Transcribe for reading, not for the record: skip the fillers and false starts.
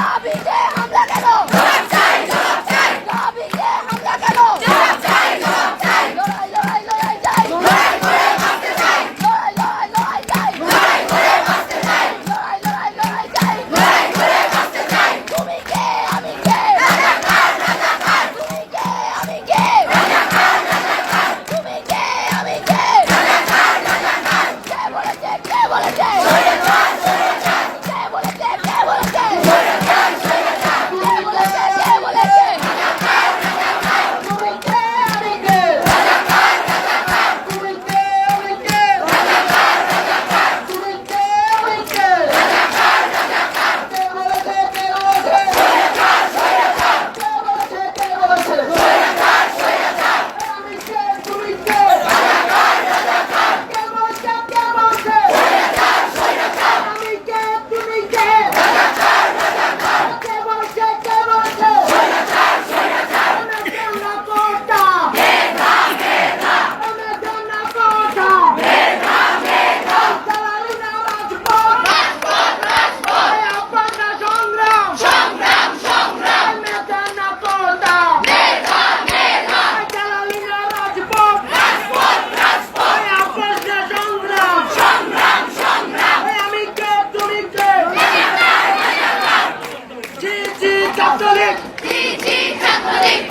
দাবিতে হামলা কেন? জবাব চাই, জবাব চাই। দাবিতে হামলা কেন? জবাব চাই, জবাব চাই। লড়াই লড়াই লড়াই চাই, লড়াই করে বাঁচতে চাই। লড়াই লড়াই লড়াই চাই, লড়াই করে বাঁচতে চাই। লড়াই লড়াই লড়াই চাই, লড়াই করে বাঁচতে চাই। তুমি কে আমি কে? রাজাকার রাজাকার। তুমি কে আমি কে? রাজাকার রাজাকার। তুমি কে আমি কে? রাজাকার রাজাকার। কে বলেছে কে বলেছে? স্বৈরাচার স্বৈরাচার। কে বলেছে কে বলেছে? স্বৈরাচার স্বৈরাচার। কে বলেছে কে বলেছে? রাজাকার রাজাকার। তুমি কে আমি কে? রাজাকার রাজাকার। তুমি কে আমি কে? রাজাকার রাজাকার। তুমি কে আমি কে? রাজাকার রাজাকার। কে বলেছে কে বলেছে? স্বৈরাচার স্বৈরাচার। কে বলেছে কে বলেছে? স্বৈরাচার স্বৈরাচার। আমি কে তুমি কে? রাজাকার রাজাকার। কে বলেছে কে বলেছে? স্বৈরাচার স্বৈরাচার। আমি কে তুমি কে? রাজাকার রাজাকার। কে বলেছে কে বলেছে? স্বৈরাচার স্বৈরাচার। আমরা কোটা মেধা মেধা। আমরা কোটা মেধা মেধা। দালালি না রাজপথ রাজপথ রাজপথ। আপনার সংগ্রাম সংগ্রাম সংগ্রাম। মেধা না কোটা মেধা মেধা। দালালি না রাজপথ রাজপথ রাজপথ। আপনার সংগ্রাম সংগ্রাম সংগ্রাম। আমি কে তুমি কে? রাজাকার রাজাকার। জি জি ছাত্রলীগ। জি জি ছাত্রলীগ।